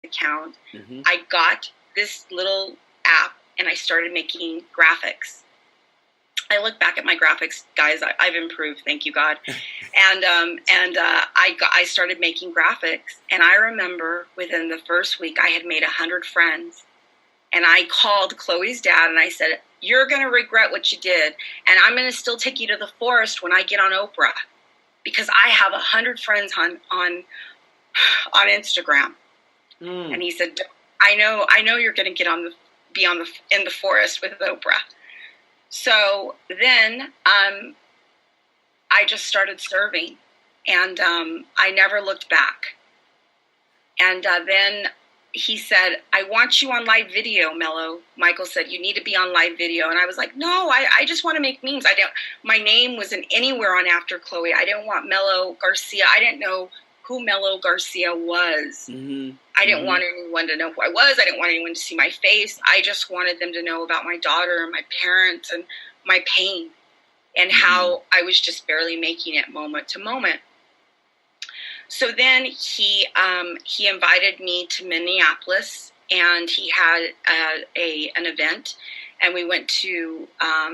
account, I got this little app and I started making graphics. I look back at my graphics, guys. I've improved, thank you, God. And I started making graphics, and I remember within the first week I had made 100 friends. And I called Chloe's dad and I said, "You're going to regret what you did, and I'm going to still take you to the forest when I get on Oprah, because I have 100 friends on Instagram." And he said, I know you're going to be in the forest with Oprah." So then I just started serving, and I never looked back. And then he said, "I want you on live video, Melo." Michael said, "You need to be on live video." And I was like, "No, I just want to make memes. My name wasn't anywhere on After Chloe. I didn't want Melo Garcia. I didn't know who Melo Garcia was. I didn't want anyone to know who I was. I didn't want anyone to see my face. I just wanted them to know about my daughter and my parents and my pain and how I was just barely making it moment to moment. So then he invited me to Minneapolis, and he had an event, and we went to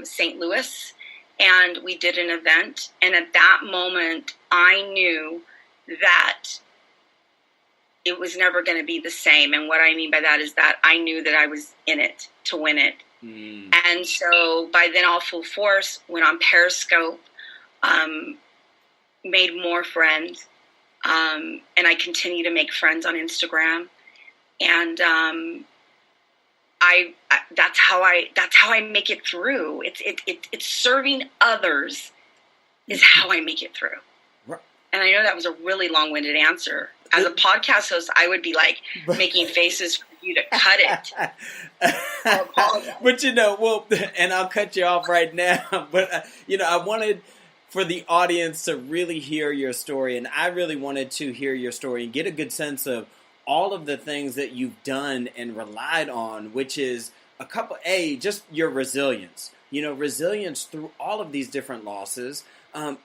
St. Louis, and we did an event. And at that moment, I knew that it was never going to be the same. And what I mean by that is that I knew that I was in it to win it. And so by then, all full force, went on Periscope, made more friends. And I continue to make friends on Instagram, and that's how I make it through. It's serving others is how I make it through. And I know that was a really long-winded answer. As a podcast host, I would be like making faces for you to cut it. But and I'll cut you off right now. But I wanted for the audience to really hear your story, and I really wanted to hear your story and get a good sense of all of the things that you've done and relied on, which is just your resilience. Resilience through all of these different losses,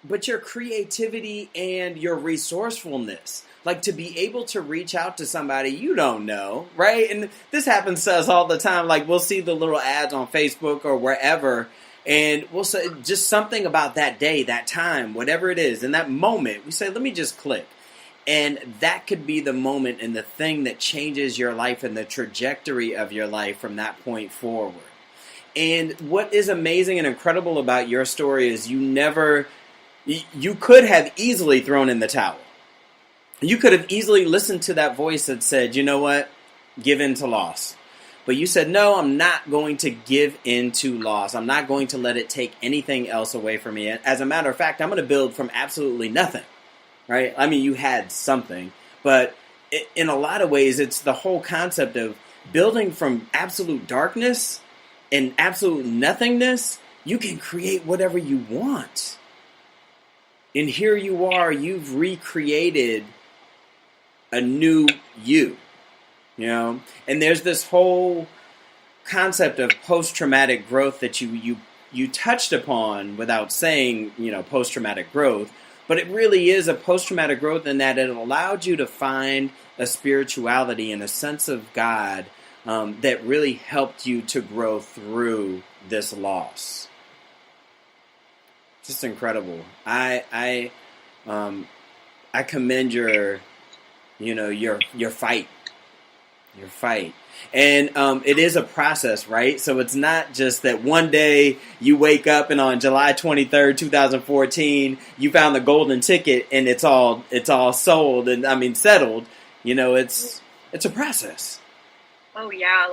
but your creativity and your resourcefulness. Like to be able to reach out to somebody you don't know, right? And this happens to us all the time. Like we'll see the little ads on Facebook or wherever, and we'll say just something about that day, that time, whatever it is, in that moment, we say, let me just click. And that could be the moment and the thing that changes your life and the trajectory of your life from that point forward. And what is amazing and incredible about your story is you could have easily thrown in the towel. You could have easily listened to that voice that said, you know what, give in to loss. But you said, no, I'm not going to give in to loss. I'm not going to let it take anything else away from me. As a matter of fact, I'm going to build from absolutely nothing, right? I mean, you had something, but in a lot of ways, it's the whole concept of building from absolute darkness and absolute nothingness. You can create whatever you want. And here you are, you've recreated a new you. And there's this whole concept of post-traumatic growth that you touched upon without saying, post-traumatic growth, but it really is a post-traumatic growth in that it allowed you to find a spirituality and a sense of God that really helped you to grow through this loss. Just incredible. I commend your fight. Your fight. And it is a process, right? So it's not just that one day you wake up and on July 23rd, 2014, you found the golden ticket and it's all sold and settled. It's a process. Oh yeah,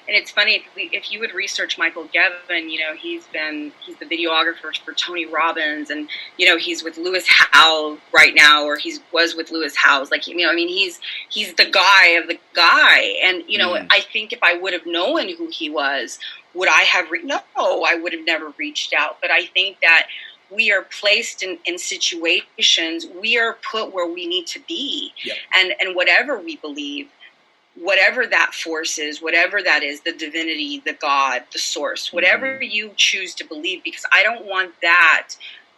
and it's funny if you would research Michael Gevin, he's the videographer for Tony Robbins, and he's with Lewis Howes right now, or he was with Lewis Howes. He's the guy of the guy, and I think if I would have known who he was, would I have? No, I would have never reached out. But I think that we are placed in situations, we are put where we need to be, yep. and whatever we believe. Whatever that force is, whatever that is, the divinity, the God, the source, whatever you choose to believe, because I don't want that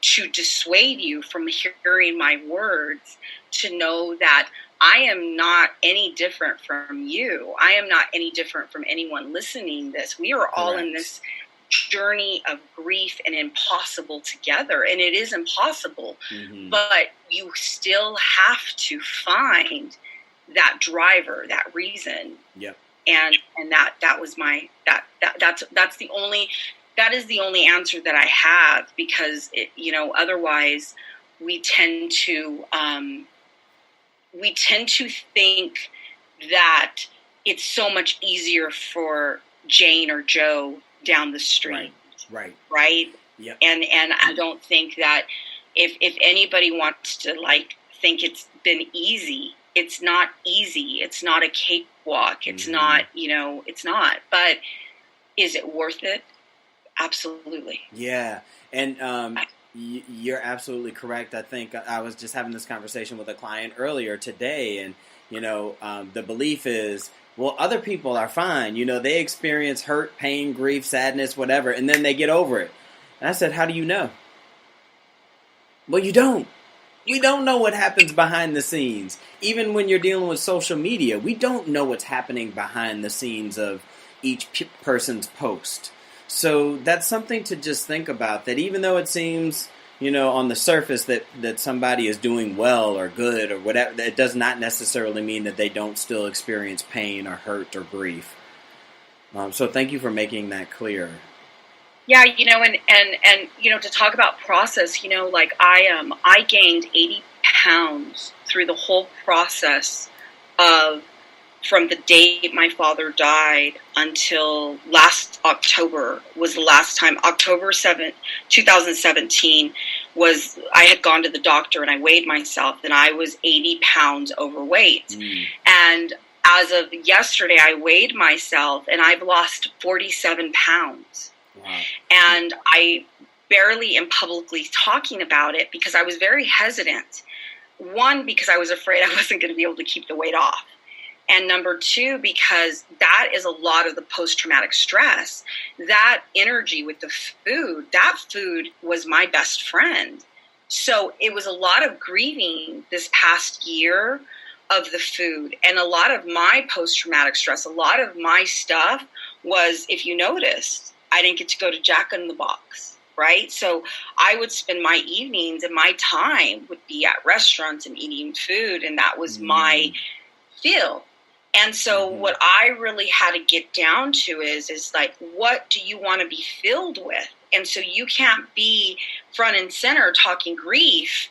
to dissuade you from hearing my words, to know that I am not any different from you. I am not any different from anyone listening to this. We are all in this journey of grief and impossible together. And it is impossible, but you still have to find that driver, that reason. Yep. And that was my, that's the only, that is the only answer that I have, because it, you know, otherwise we tend to think that it's so much easier for Jane or Joe down the street. Right. Yep. And I don't think that if anybody wants to like think it's been easy, it's not easy. It's not a cakewalk. It's not, you know, it's not. But is it worth it? Absolutely. Yeah. And you're absolutely correct. I think I was just having this conversation with a client earlier today, and, you know, the belief is, well, other people are fine. You know, they experience hurt, pain, grief, sadness, whatever, and then they get over it. And I said, how do you know? Well, you don't. We don't know what happens behind the scenes. Even when you're dealing with social media, we don't know what's happening behind the scenes of each person's post. So that's something to just think about, that even though it seems, you know, on the surface that somebody is doing well or good or whatever, it does not necessarily mean that they don't still experience pain or hurt or grief. So thank you for making that clear. Yeah, you know, and you know, to talk about process, you know, like I gained 80 pounds through the whole process of, from the date my father died until last October was the last time. October 7th, 2017 was, I had gone to the doctor and I weighed myself and I was 80 pounds overweight. And as of yesterday, I weighed myself and I've lost 47 pounds. Wow. And I barely am publicly talking about it because I was very hesitant. One, because I was afraid I wasn't going to be able to keep the weight off. And number two, because that is a lot of the post-traumatic stress. That energy with the food, that food was my best friend. So it was a lot of grieving this past year of the food. And a lot of my post-traumatic stress, a lot of my stuff was, if you noticed, I didn't get to go to Jack in the Box, right? So I would spend my evenings and my time would be at restaurants and eating food. And that was my feel. And so what I really had to get down to is like, what do you want to be filled with? And so you can't be front and center talking grief,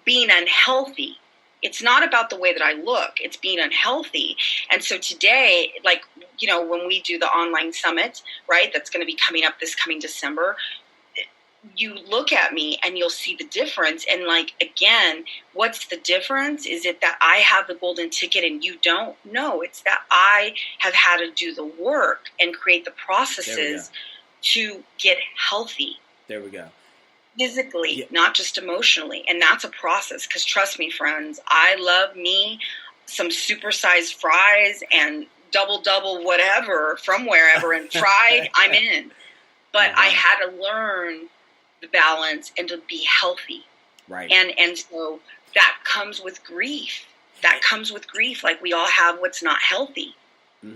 being unhealthy. It's not about the way that I look. It's being unhealthy. And so today, like, you know, when we do the online summit, right, that's going to be coming up this coming December, you look at me and you'll see the difference. And like, again, what's the difference? Is it that I have the golden ticket and you don't? No, it's that I have had to do the work and create the processes to get healthy. There we go. Physically, not just emotionally. And that's a process, because trust me, friends, I love me some supersized fries and double whatever from wherever and fried, I'm in. But I had to learn the balance and to be healthy. Right. And so that comes with grief. That comes with grief. Like, we all have what's not healthy.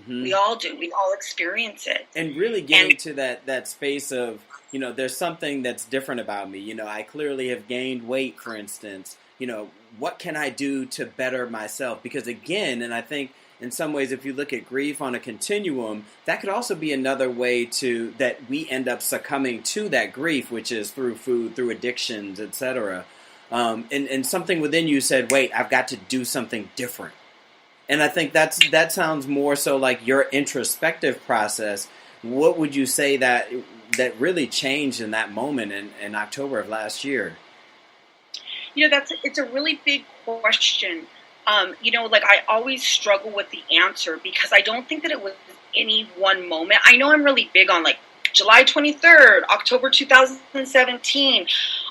We all do. We all experience it. And really getting to that space of, you know, there's something that's different about me. You know, I clearly have gained weight, for instance. You know, what can I do to better myself? Because again, and I think in some ways, if you look at grief on a continuum, that could also be another way to, that we end up succumbing to that grief, which is through food, through addictions, etc. And something within you said, wait, I've got to do something different. And I think that sounds more so like your introspective process. What would you say that really changed in that moment in October of last year? You know, it's a really big question. You know, like, I always struggle with the answer because I don't think that it was any one moment. I know I'm really big on like July 23rd, October 2017.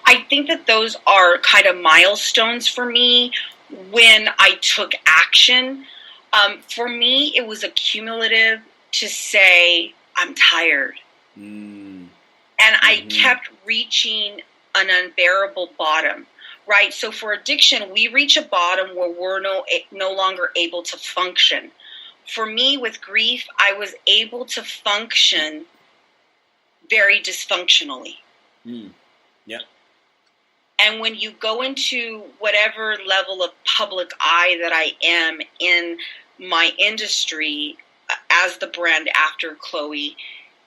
I think that those are kind of milestones for me when I took action. For me, it was accumulative to say, I'm tired. And I kept reaching an unbearable bottom, right? So for addiction, we reach a bottom where we're no longer able to function. For me, with grief, I was able to function very dysfunctionally. Yep. And when you go into whatever level of public eye that I am in my industry as the brand after Chloe,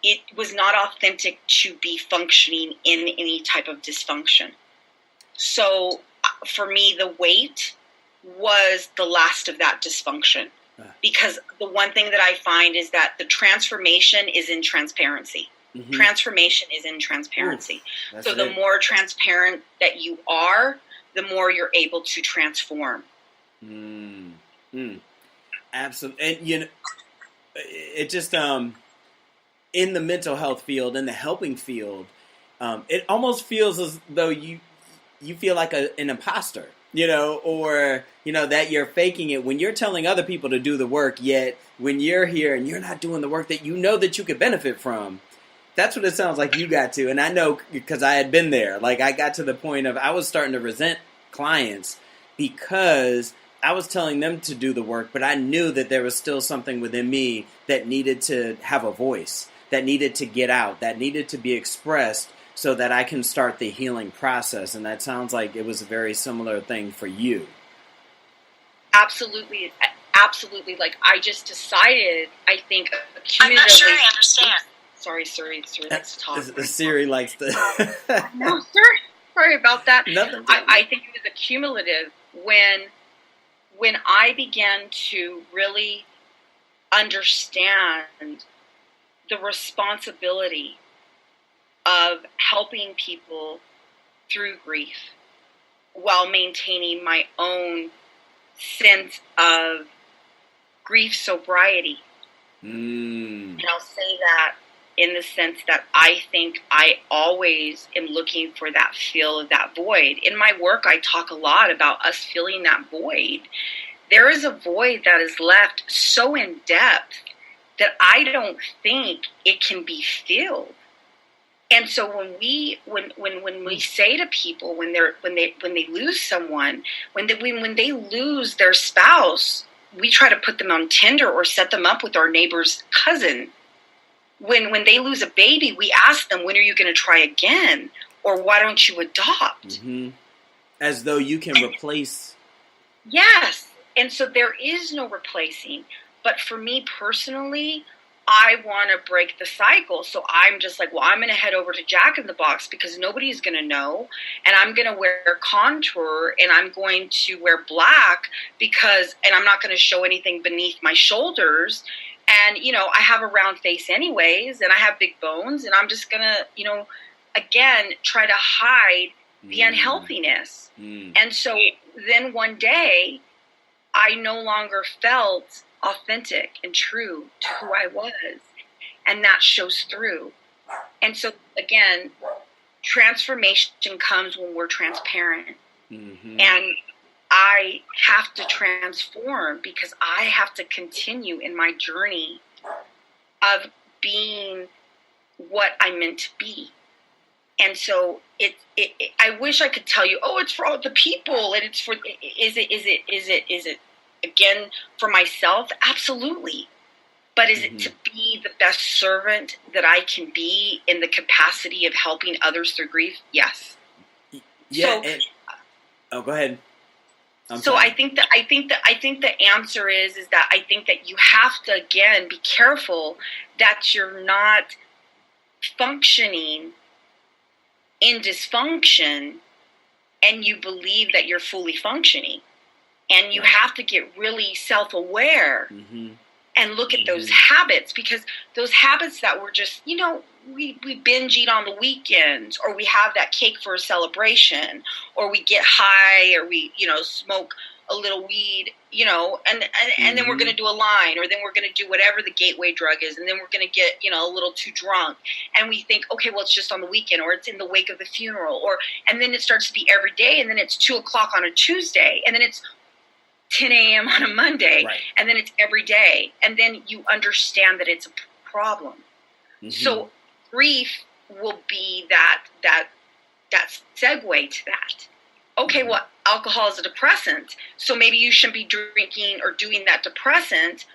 it was not authentic to be functioning in any type of dysfunction. So for me, the weight was the last of that dysfunction. Because the one thing that I find is that the transformation is in transparency. Mm-hmm. Transformation is in transparency. So the more transparent that you are, the more you're able to transform. Absolutely. And, you know, it just, in the mental health field, in the helping field, it almost feels as though you feel like an imposter, you know, or, you know, that you're faking it when you're telling other people to do the work, yet when you're here and you're not doing the work that you know that you could benefit from. That's what it sounds like you got to. And I know because I had been there. Like, I got to the point of I was starting to resent clients because I was telling them to do the work, but I knew that there was still something within me that needed to have a voice, that needed to get out, that needed to be expressed so that I can start the healing process. And that sounds like it was a very similar thing for you. Absolutely. Absolutely. Like, I just decided, I think, accumulatively. I'm not sure I understand. Sorry, Siri likes to talk. Siri likes to... No, sorry about that. Nothing. I think it was accumulative when I began to really understand the responsibility of helping people through grief while maintaining my own sense of grief sobriety. And I'll say that in the sense that I think I always am looking for that feel of that void. In my work, I talk a lot about us filling that void. There is a void that is left so in depth that I don't think it can be filled. And so when we say to people when they lose someone, when they lose their spouse, we try to put them on Tinder or set them up with our neighbor's cousin. When they lose a baby, we ask them, when are you going to try again? Or why don't you adopt? Mm-hmm. As though you can replace. Yes. And so there is no replacing. But for me personally, I want to break the cycle. So I'm just like, well, I'm going to head over to Jack in the Box because nobody's going to know. And I'm going to wear contour and I'm going to wear black and I'm not going to show anything beneath my shoulders. And, you know, I have a round face anyways, and I have big bones, and I'm just going to, you know, again, try to hide the unhealthiness. And so then one day, I no longer felt authentic and true to who I was. And that shows through. And so, again, transformation comes when we're transparent. And I have to transform because I have to continue in my journey of being what I meant to be. And so I wish I could tell you, oh, it's for all the people, and it's for is it again for myself? Absolutely. But is it to be the best servant that I can be in the capacity of helping others through grief? Yes. Yeah. Go ahead. So I think the answer is that I think that you have to, again, be careful that you're not functioning in dysfunction and you believe that you're fully functioning. And you have to get really self-aware and look at those habits, because those habits that were just, you know, we binge eat on the weekends, or we have that cake for a celebration, or we get high, or we, you know, smoke a little weed, you know, and then we're going to do a line, or then we're going to do whatever the gateway drug is, and then we're going to get, you know, a little too drunk, and we think, okay, well, it's just on the weekend, or it's in the wake of the funeral, and then it starts to be every day, and then it's 2:00 on a Tuesday, and then it's 10 a.m. on a Monday, and then it's every day, and then you understand that it's a problem. So grief will be that segue to that. okay, well, alcohol is a depressant, so maybe you shouldn't be drinking or doing that depressant.